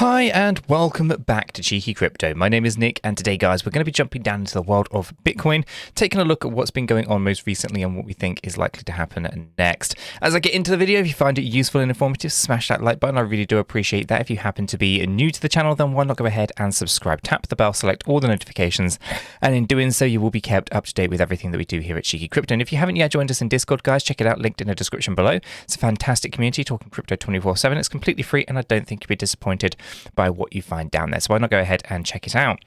Hi and welcome back to Cheeky Crypto. My name is Nick, and today guys we're going to be jumping down into the world of Bitcoin, taking a look at what's been going on most recently and what we think is likely to happen next. As I get into the video, if you find it useful and informative, smash that like button. I really do appreciate that. If you happen to be new to the channel, then why not go ahead and subscribe, tap the bell, select all the notifications, and in doing so you will be kept up to date with everything that we do here at Cheeky Crypto. And if you haven't yet joined us in Discord, guys, check it out, linked in the description below. It's a fantastic community talking crypto 24/7. It's completely free and I don't think you'll be disappointed by what you find down there. So why not go ahead and check it out?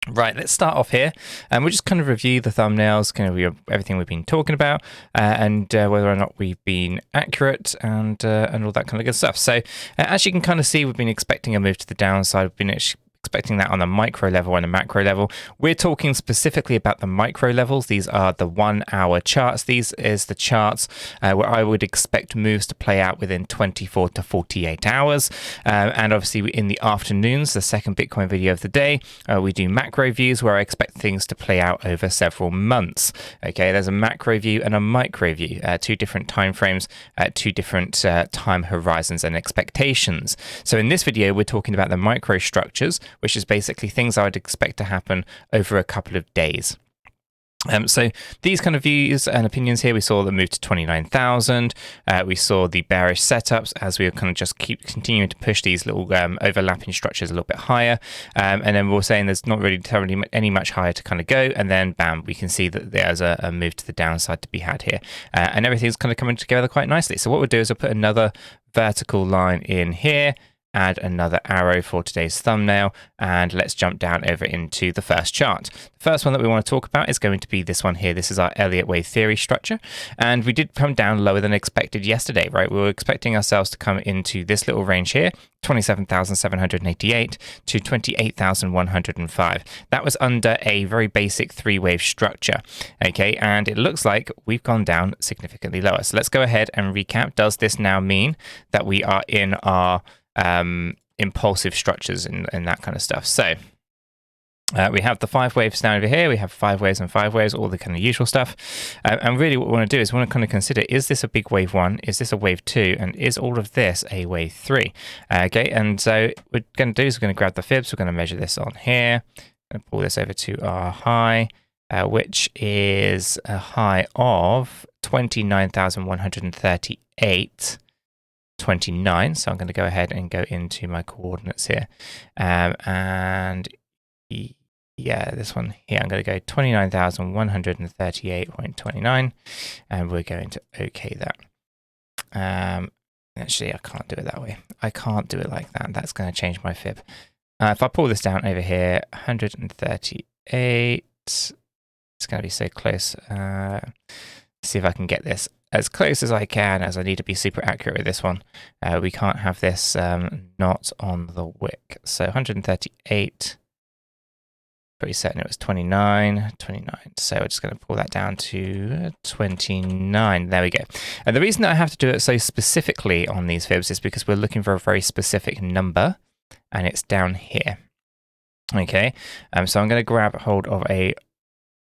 Right, let's start off here, and we'll just kind of review the thumbnails, kind of everything we've been talking about, and whether or not we've been accurate and all that kind of good stuff. So as you can kind of see, we've been expecting a move to the downside. We've been expecting that on the micro level and a macro level. We're talking specifically about the micro levels. These are the 1 hour charts. These is the charts where I would expect moves to play out within 24 to 48 hours. And obviously in the afternoons, the second Bitcoin video of the day, we do macro views where I expect things to play out over several months. Okay, there's a macro view and a micro view, two different time frames, two different time horizons and expectations. So in this video, we're talking about the micro structures, which is basically things I would expect to happen over a couple of days. So these kind of views and opinions here, we saw the move to 29,000. We saw the bearish setups as we were kind of just continuing to push these little overlapping structures a little bit higher. And then we're saying there's not really terribly any much higher to kind of go. And then bam, we can see that there's a move to the downside to be had here. And everything's kind of coming together quite nicely. So what we'll do is we'll put another vertical line in here, add another arrow for today's thumbnail, and let's jump down over into the first chart. The first one that we want to talk about is going to be this one here. This is our Elliott wave theory structure, and we did come down lower than expected yesterday, right? We were expecting ourselves to come into this little range here, 27,788 to 28,105. That was under a very basic three-wave structure, okay? And it looks like we've gone down significantly lower. So let's go ahead and recap. Does this now mean that we are in our impulsive structures and that kind of stuff? So we have the 5 waves down over here. We have 5 waves and 5 waves, all the kind of usual stuff. And really what we want to do is we want to kind of consider, is this a big wave 1? Is this a wave 2? And is all of this a wave 3? Okay, and so what we're going to do is we're going to grab the fibs. We're going to measure this on here. I'm going to pull this over to our high, which is a high of 29,138. 29. So I'm going to go ahead and go into my coordinates here. And yeah, this one here, I'm going to go 29,138.29, and we're going to OK that. Actually, I can't do it that way. I can't do it like that. That's going to change my fib. If I pull this down over here, 138, it's going to be so close. Let's see if I can get this as close as I can, as I need to be super accurate with this one. We can't have this not on the wick. So 138, pretty certain it was 29. So we're just going to pull that down to 29. There we go. And the reason that I have to do it so specifically on these fibs is because we're looking for a very specific number, and it's down here. Okay, so I'm going to grab hold of a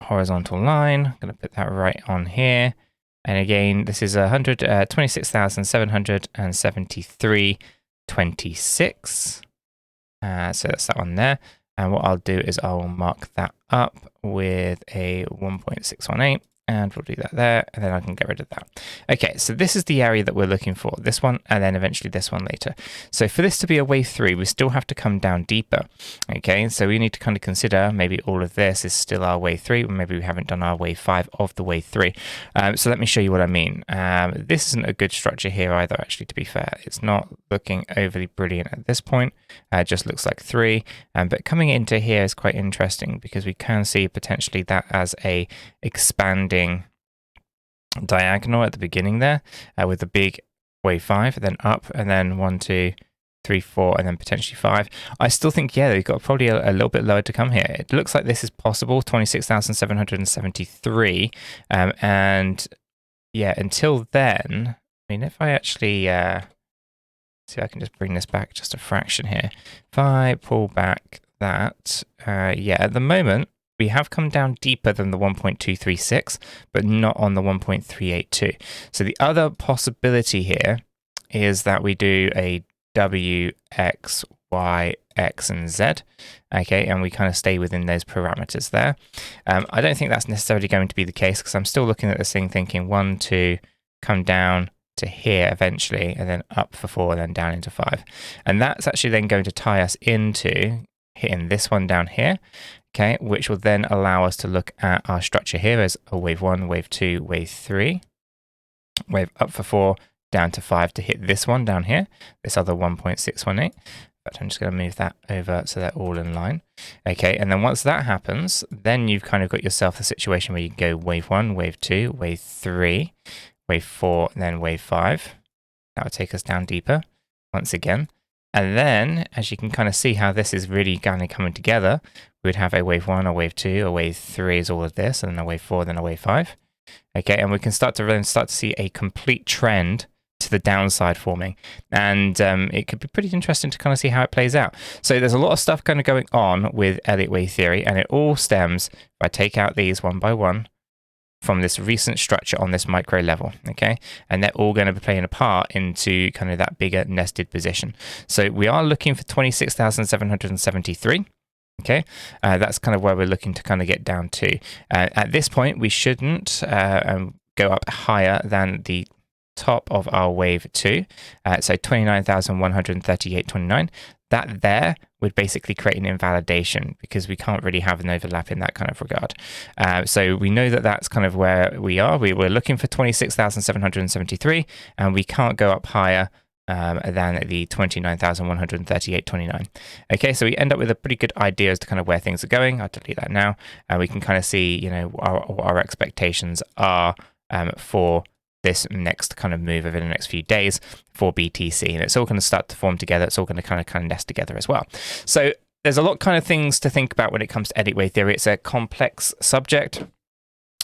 horizontal line. I'm going to put that right on here. And again, this is 26,773.26. So that's that one there. And what I'll do is I'll mark that up with a 1.618. And we'll do that there, and then I can get rid of that. Okay, so this is the area that we're looking for. This one, and then eventually this one later. So for this to be a wave 3, we still have to come down deeper. Okay, so we need to kind of consider maybe all of this is still our wave 3, or maybe we haven't done our wave 5 of the wave 3. So let me show you what I mean. This isn't a good structure here either, actually, to be fair. It's not looking overly brilliant at this point. It just looks like 3. But coming into here is quite interesting because we can see potentially that as a expanding diagonal at the beginning there, with the big wave 5, then up, and then 1, 2, 3, 4, and then potentially 5. I still think, yeah, we've got probably a little bit lower to come here. It looks like this is possible, 26,773. And yeah, until then, I mean, if I actually see if I can just bring this back just a fraction here. If I pull back that, yeah, at the moment, we have come down deeper than the 1.236, but not on the 1.382. So the other possibility here is that we do a WXY Y, X, and Z. Okay, and we kind of stay within those parameters there. I don't think that's necessarily going to be the case because I'm still looking at this thing thinking 1, 2, come down to here eventually, and then up for 4, and then down into 5. And that's actually then going to tie us into hitting this one down here, okay, which will then allow us to look at our structure here as a wave 1, wave 2, wave 3, wave up for 4, down to 5 to hit this one down here, this other 1.618. But I'm just going to move that over so they're all in line. Okay, and then once that happens, then you've kind of got yourself a situation where you can go wave 1, wave 2, wave 3, wave 4, and then wave 5. That will take us down deeper once again. And then, as you can kind of see how this is really kind of coming together, we would have a wave 1, a wave 2, a wave 3 is all of this, and then a wave 4, then a wave 5. Okay, and we can start to see a complete trend to the downside forming, and it could be pretty interesting to kind of see how it plays out. So there's a lot of stuff kind of going on with Elliott wave theory, and it all stems, if I take out these one by one, from this recent structure on this micro level, okay? And they're all going to be playing a part into kind of that bigger nested position. So we are looking for 26,773. Okay, that's kind of where we're looking to kind of get down to. At this point, we shouldn't go up higher than the top of our wave 2, so 29,138.29. That there would basically create an invalidation because we can't really have an overlap in that kind of regard. So we know that that's kind of where we are. We're looking for 26,773, and we can't go up higher than the 29,138.29. Okay, so we end up with a pretty good idea as to kind of where things are going. I'll delete that now, and we can kind of see, you know, what our expectations are for this next kind of move over the next few days for BTC, and it's all going to start to form together. It's all going to kind of nest together as well. So there's a lot kind of things to think about when it comes to Elliott wave theory. It's a complex subject.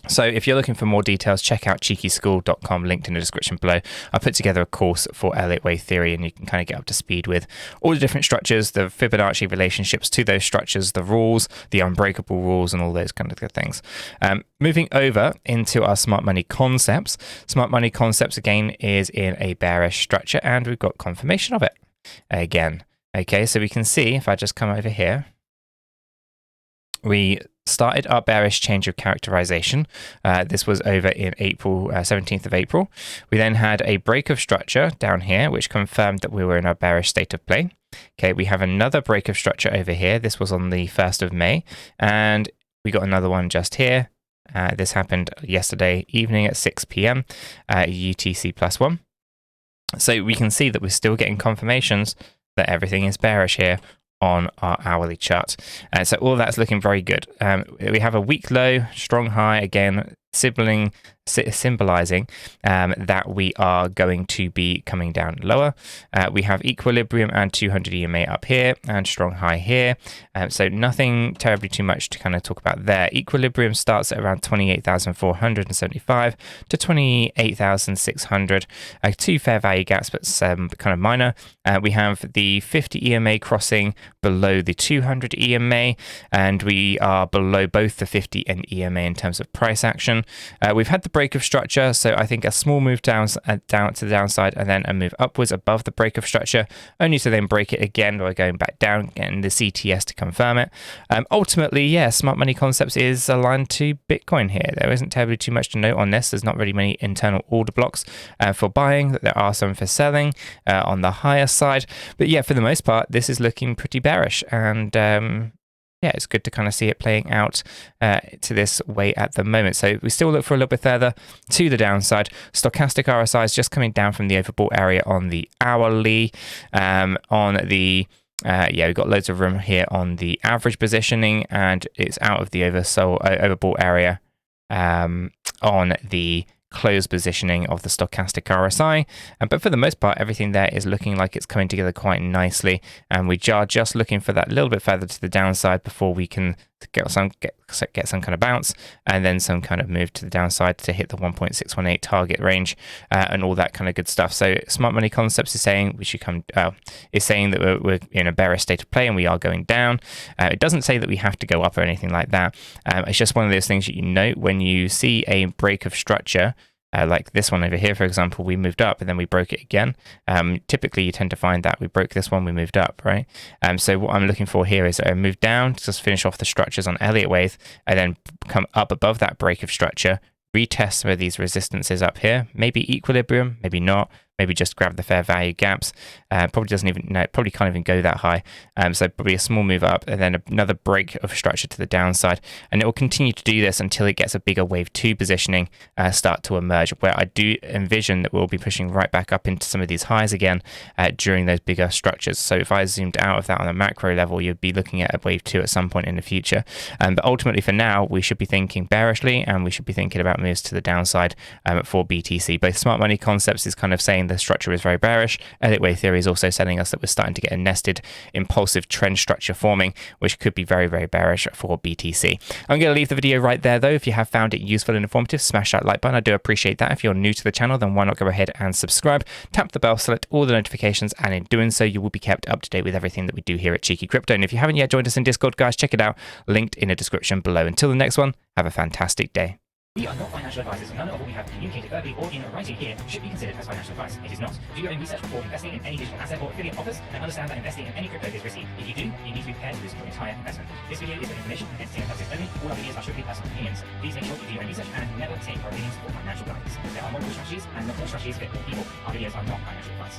So if you're looking for more details, check out 𝗕𝗘𝗪𝗀𝗠𝗅.com, linked in the description below. I put together a course for Elliott wave theory, and you can kind of get up to speed with all the different structures, the Fibonacci relationships to those structures, the rules, the unbreakable rules, and all those kind of good things. Moving over into our smart money concepts. Smart money concepts, again, is in a bearish structure, and we've got confirmation of it again. Okay, so we can see, if I just come over here, we started our bearish change of characterization. This was over in April, 17th of April. We then had a break of structure down here, which confirmed that we were in our bearish state of play. Okay, we have another break of structure over here. This was on the 1st of May, and we got another one just here. This happened yesterday evening at 6 p.m. UTC +1. So we can see that we're still getting confirmations that everything is bearish here on our hourly chart. So all that's looking very good. We have a weak low, strong high, again, symbolizing that we are going to be coming down lower. We have equilibrium and 200 EMA up here and strong high here. So nothing terribly too much to kind of talk about there. Equilibrium starts at around 28,475 to 28,600. Two fair value gaps, but some kind of minor. We have the 50 EMA crossing below the 200 EMA, and we are below both the 50 and EMA in terms of price action. We've had the break of structure, so I think a small move down to the downside, and then a move upwards above the break of structure, only to then break it again by going back down, getting the CTS to confirm it. Ultimately, yeah, smart money concepts is aligned to Bitcoin here. There isn't terribly too much to note on this. There's not really many internal order blocks for buying. There are some for selling on the higher side, but yeah, for the most part, this is looking pretty bearish, and yeah, it's good to kind of see it playing out to this way at the moment. So we still look for a little bit further to the downside. Stochastic RSI is just coming down from the overbought area on the hourly. On the yeah, we've got loads of room here on the average positioning, and it's out of the overbought area on the close positioning of the stochastic RSI, but for the most part, everything there is looking like it's coming together quite nicely, and we are just looking for that little bit further to the downside before we can get some kind of bounce, and then some kind of move to the downside to hit the 1.618 target range, and all that kind of good stuff. So smart money concepts is saying we should is saying that we're in a bearish state of play and we are going down. It doesn't say that we have to go up or anything like that. It's just one of those things that you note when you see a break of structure like this one over here, for example, we moved up and then we broke it again. Typically, you tend to find that we broke this one, we moved up, right? So what I'm looking for here is a move down to just finish off the structures on Elliott wave, and then come up above that break of structure, retest some of these resistances up here, maybe equilibrium, maybe not, maybe just grab the fair value gaps. Probably doesn't even, no, probably can't even go that high. So probably a small move up and then another break of structure to the downside. And it will continue to do this until it gets a bigger wave 2 positioning start to emerge, where I do envision that we'll be pushing right back up into some of these highs again during those bigger structures. So if I zoomed out of that on a macro level, you'd be looking at a wave 2 at some point in the future. But ultimately for now, we should be thinking bearishly, and we should be thinking about moves to the downside for BTC. Both Smart Money Concepts is kind of saying the structure is very bearish. Elliott wave theory is also telling us that we're starting to get a nested impulsive trend structure forming, which could be very, very bearish for BTC. I'm going to leave the video right there though. If you have found it useful and informative, smash that like button. I do appreciate that. If you're new to the channel, then why not go ahead and subscribe, tap the bell, select all the notifications, and in doing so, you will be kept up to date with everything that we do here at Cheeky Crypto. And if you haven't yet joined us in Discord, guys, check it out. Linked in the description below. Until the next one, have a fantastic day. We are not financial advisors. None of what we have communicated verbally or in writing here should be considered as financial advice. It is not. Do your own research before investing in any digital asset or affiliate offers, and understand that investing in any crypto is risky. If you do, you need to be prepared to lose your entire investment. This video is for information and entertainment purposes only. All our videos are strictly personal opinions. Please make sure you do your own research and never take our opinions for financial guidance. There are multiple strategies, and not all strategies fit all people. Our videos are not financial advice.